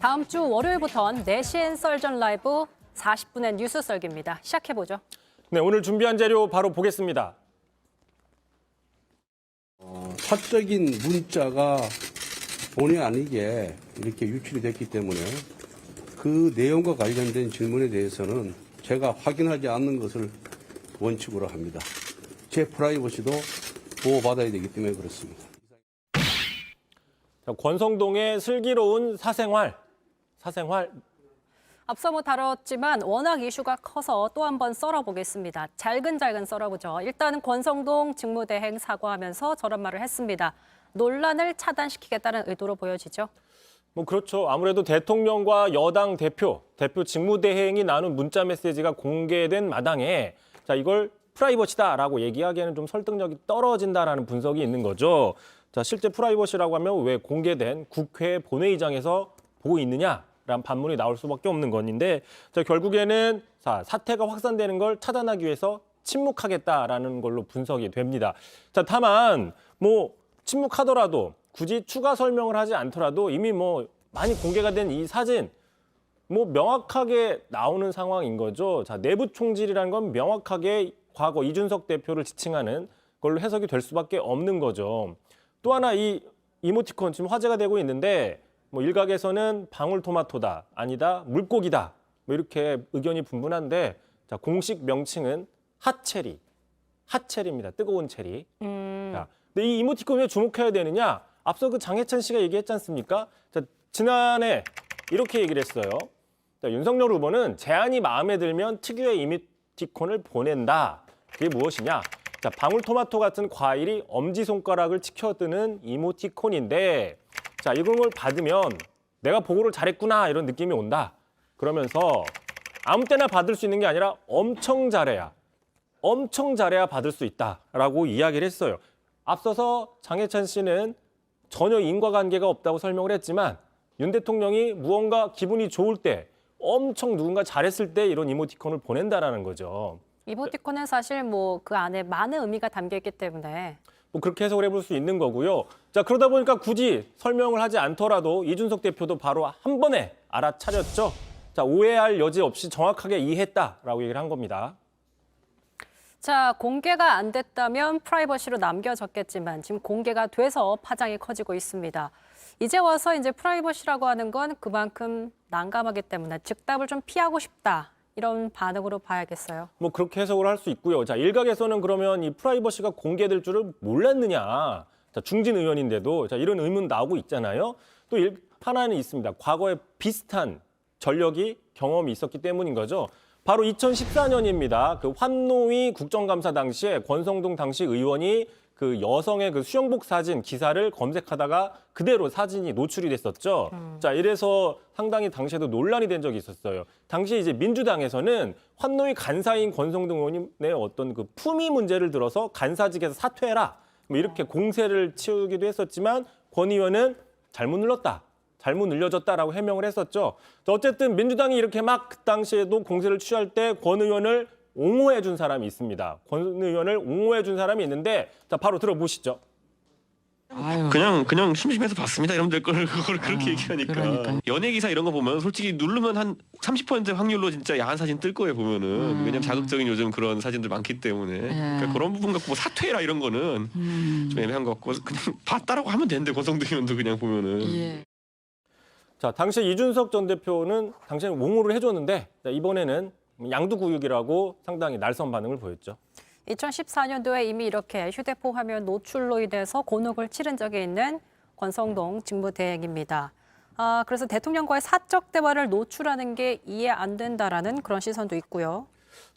다음 주 월요일부터는 4시엔 썰전 라이브 40분의 뉴스 썰기입니다. 시작해보죠. 네, 오늘 준비한 자료 바로 보겠습니다. 사적인 문자가 본의 아니게 이렇게 유출이 됐기 때문에 그 내용과 관련된 질문에 대해서는 제가 확인하지 않는 것을 원칙으로 합니다. 제 프라이버시도 보호받아야 되기 때문에 그렇습니다. 자, 권성동의 슬기로운 사생활. 앞서 다뤘지만 워낙 이슈가 커서 또 한 번 썰어보겠습니다. 잘근잘근 썰어보죠. 일단은 권성동 직무대행 사과하면서 저런 말을 했습니다. 논란을 차단시키겠다는 의도로 보여지죠. 그렇죠. 아무래도 대통령과 여당 대표 직무대행이 나눈 문자 메시지가 공개된 마당에 자, 이걸 프라이버시다라고 얘기하기에는 좀 설득력이 떨어진다라는 분석이 있는 거죠. 자, 실제 프라이버시라고 하면 왜 공개된 국회 본회의장에서 보고 있느냐라는 반문이 나올 수밖에 없는 건데 자, 결국에는 사태가 확산되는 걸 차단하기 위해서 침묵하겠다라는 걸로 분석이 됩니다. 자, 다만 침묵하더라도 굳이 추가 설명을 하지 않더라도 이미 많이 공개가 된 이 사진 명확하게 나오는 상황인 거죠. 자, 내부 총질이라는 건 명확하게 과거 이준석 대표를 지칭하는 걸로 해석이 될 수밖에 없는 거죠. 또 하나 이 이모티콘 지금 화제가 되고 있는데 일각에서는 방울토마토다, 아니다, 물고기다 이렇게 의견이 분분한데 자, 공식 명칭은 핫체리입니다. 뜨거운 체리. 자, 근데 이 이모티콘 왜 주목해야 되느냐? 앞서 그 장해찬 씨가 얘기했지 않습니까? 자, 지난해 이렇게 얘기를 했어요. 자, 윤석열 후보는 제안이 마음에 들면 특유의 이모티콘을 보낸다. 그게 무엇이냐? 자, 방울토마토 같은 과일이 엄지손가락을 치켜드는 이모티콘인데 자, 이걸 받으면 내가 보고를 잘했구나 이런 느낌이 온다. 그러면서 아무 때나 받을 수 있는 게 아니라 엄청 잘해야 받을 수 있다라고 이야기를 했어요. 앞서서 장해찬 씨는 전혀 인과관계가 없다고 설명을 했지만 윤 대통령이 무언가 기분이 좋을 때 엄청 누군가 잘했을 때 이런 이모티콘을 보낸다라는 거죠. 이모티콘은 사실 그 안에 많은 의미가 담겨 있기 때문에 그렇게 해석을 해볼 수 있는 거고요. 자, 그러다 보니까 굳이 설명을 하지 않더라도 이준석 대표도 바로 한 번에 알아차렸죠. 자, 오해할 여지 없이 정확하게 이해했다라고 얘기를 한 겁니다. 자, 공개가 안 됐다면 프라이버시로 남겨졌겠지만 지금 공개가 돼서 파장이 커지고 있습니다. 이제 와서 이제 프라이버시라고 하는 건 그만큼 난감하기 때문에 즉답을 좀 피하고 싶다. 이런 반응으로 봐야겠어요. 그렇게 해석을 할 수 있고요. 자, 일각에서는 그러면 이 프라이버시가 공개될 줄을 몰랐느냐. 자, 중진 의원인데도 자, 이런 의문 나오고 있잖아요. 또 하나는 있습니다. 과거에 비슷한 경험이 있었기 때문인 거죠. 바로 2014년입니다. 그 환노위 국정감사 당시에 권성동 당시 의원이 그 여성의 그 수영복 사진 기사를 검색하다가 그대로 사진이 노출이 됐었죠. 자, 이래서 상당히 당시에도 논란이 된 적이 있었어요. 당시 이제 민주당에서는 환노위 간사인 권성동 의원의 어떤 그 품위 문제를 들어서 간사직에서 사퇴해라. 이렇게 공세를 치우기도 했었지만 권 의원은 잘못 늘려졌다라고 해명을 했었죠. 어쨌든 민주당이 이렇게 막 그 당시에도 공세를 취할 때 권 의원을 옹호해 준 사람이 있습니다. 권 의원을 옹호해 준 사람이 있는데 자, 바로 들어보시죠. 그냥 심심해서 봤습니다. 이러면 그걸 그렇게 얘기하니까. 그러니까요. 연예 기사 이런 거 보면 솔직히 누르면 한 30% 확률로 진짜 야한 사진 뜰 거예요, 보면은. 왜냐면 자극적인 요즘 그런 사진들 많기 때문에. 그러니까 그런 부분 갖고 사퇴해라 이런 거는 좀 애매한 것 같고 그냥 봤다라고 하면 되는데 권성동 의원도 그냥 보면은. 예. 자, 당시 이준석 전 대표는 당시에 옹호를 해줬는데 자, 이번에는 양두구육이라고 상당히 날선 반응을 보였죠. 2014년도에 이미 이렇게 휴대폰 화면 노출로 인해서 곤혹을 치른 적이 있는 권성동 직무대행입니다. 그래서 대통령과의 사적 대화를 노출하는 게 이해 안 된다라는 그런 시선도 있고요.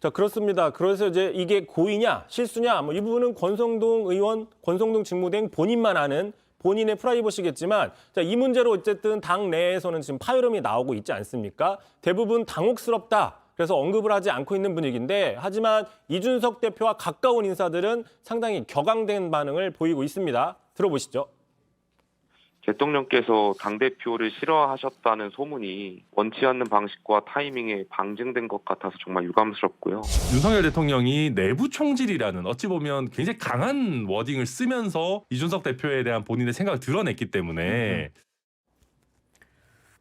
자, 그렇습니다. 그래서 이제 이게 고의냐, 실수냐, 이 부분은 권성동 의원, 권성동 직무대행 본인만 아는 본인의 프라이버시겠지만 자, 이 문제로 어쨌든 당 내에서는 지금 파열음이 나오고 있지 않습니까? 대부분 당혹스럽다. 그래서 언급을 하지 않고 있는 분위기인데 하지만 이준석 대표와 가까운 인사들은 상당히 격앙된 반응을 보이고 있습니다. 들어보시죠. 대통령께서 당대표를 싫어하셨다는 소문이 원치 않는 방식과 타이밍에 방증된 것 같아서 정말 유감스럽고요. 윤석열 대통령이 내부 총질이라는 어찌 보면 굉장히 강한 워딩을 쓰면서 이준석 대표에 대한 본인의 생각을 드러냈기 때문에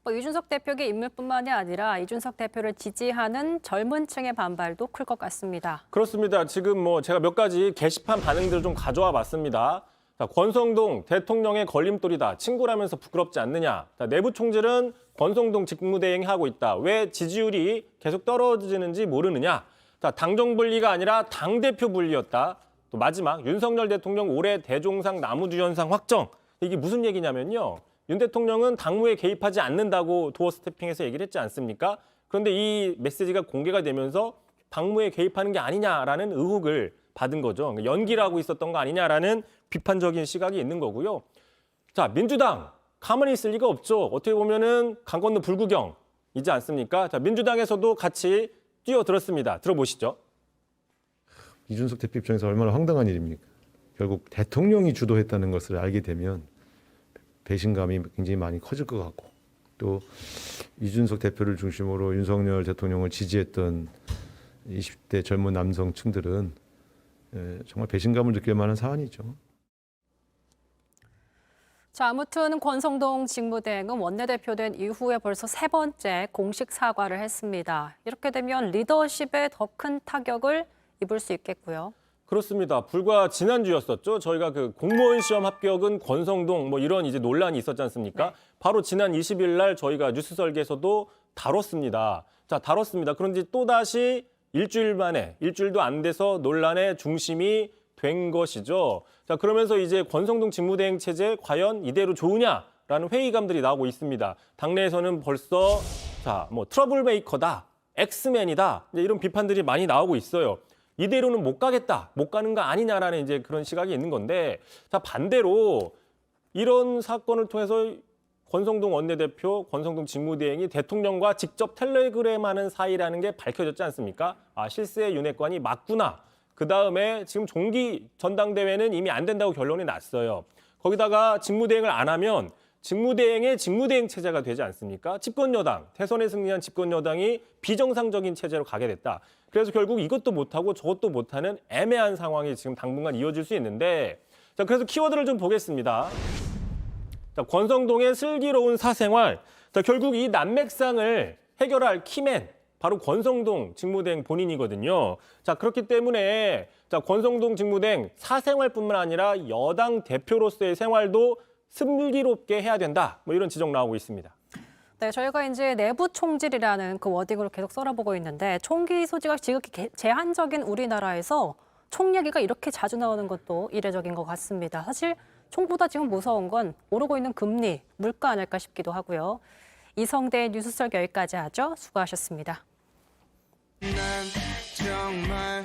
뭐 이준석 대표의 인물뿐만이 아니라 이준석 대표를 지지하는 젊은 층의 반발도 클 것 같습니다. 그렇습니다. 지금 뭐 제가 몇 가지 게시판 반응들을 좀 가져와 봤습니다. 자, 권성동 대통령의 걸림돌이다. 친구라면서 부끄럽지 않느냐. 자, 내부 총질은 권성동 직무대행하고 있다. 왜 지지율이 계속 떨어지는지 모르느냐. 자, 당정 분리가 아니라 당대표 분리였다. 또 마지막 윤석열 대통령 올해 대종상 나무주연상 확정. 이게 무슨 얘기냐면요. 윤 대통령은 당무에 개입하지 않는다고 도어 스태핑에서 얘기를 했지 않습니까? 그런데 이 메시지가 공개가 되면서 당무에 개입하는 게 아니냐라는 의혹을 받은 거죠. 그러니까 연기를 하고 있었던 거 아니냐라는 비판적인 시각이 있는 거고요. 자, 민주당 가만히 있을 리가 없죠. 어떻게 보면은 강 건너 불구경이지 않습니까? 자, 민주당에서도 같이 뛰어들었습니다. 들어보시죠. 이준석 대표 입장에서 얼마나 황당한 일입니까? 결국 대통령이 주도했다는 것을 알게 되면 배신감이 굉장히 많이 커질 것 같고 또 이준석 대표를 중심으로 윤석열 대통령을 지지했던 20대 젊은 남성층들은 정말 배신감을 느낄 만한 사안이죠. 자, 아무튼 권성동 직무대행은 원내대표 된 이후에 벌써 3번째 공식 사과를 했습니다. 이렇게 되면 리더십에 더 큰 타격을 입을 수 있겠고요. 그렇습니다. 불과 지난주였었죠. 저희가 그 공무원 시험 합격은 권성동 뭐 이런 이제 논란이 있었지 않습니까? 네. 바로 지난 20일 날 저희가 뉴스 설계에서도 다뤘습니다. 자, 다뤘습니다. 그런지 또다시 일주일 만에, 일주일도 안 돼서 논란의 중심이 된 것이죠. 자, 그러면서 이제 권성동 직무대행 체제 과연 이대로 좋으냐라는 회의감들이 나오고 있습니다. 당내에서는 벌써 자, 뭐 트러블 메이커다, 엑스맨이다 이런 비판들이 많이 나오고 있어요. 이대로는 못 가겠다, 못 가는 거 아니냐라는 이제 그런 시각이 있는 건데, 자, 반대로 이런 사건을 통해서 권성동 원내대표, 권성동 직무대행이 대통령과 직접 텔레그램하는 사이라는 게 밝혀졌지 않습니까? 아, 실세 윤핵관이 맞구나. 그 다음에 지금 종기 전당대회는 이미 안 된다고 결론이 났어요. 거기다가 직무대행을 안 하면 직무대행의 직무대행 체제가 되지 않습니까? 집권여당, 대선에 승리한 집권여당이 비정상적인 체제로 가게 됐다. 그래서 결국 이것도 못하고 저것도 못하는 애매한 상황이 지금 당분간 이어질 수 있는데, 자, 그래서 키워드를 좀 보겠습니다. 자, 권성동의 슬기로운 사생활. 자, 결국 이 난맥상을 해결할 키맨, 바로 권성동 직무대행 본인이거든요. 자, 그렇기 때문에 자, 권성동 직무대행 사생활뿐만 아니라 여당 대표로서의 생활도 슬기롭게 해야 된다. 뭐 이런 지적 나오고 있습니다. 네, 저희가 이제 내부 총질이라는 그 워딩으로 계속 썰어보고 있는데 총기 소지가 지극히 제한적인 우리나라에서 총 얘기가 이렇게 자주 나오는 것도 이례적인 것 같습니다. 사실 총보다 지금 무서운 건 오르고 있는 금리, 물가 아닐까 싶기도 하고요. 이성대의 뉴스썰 여기까지 하죠. 수고하셨습니다. 난 정말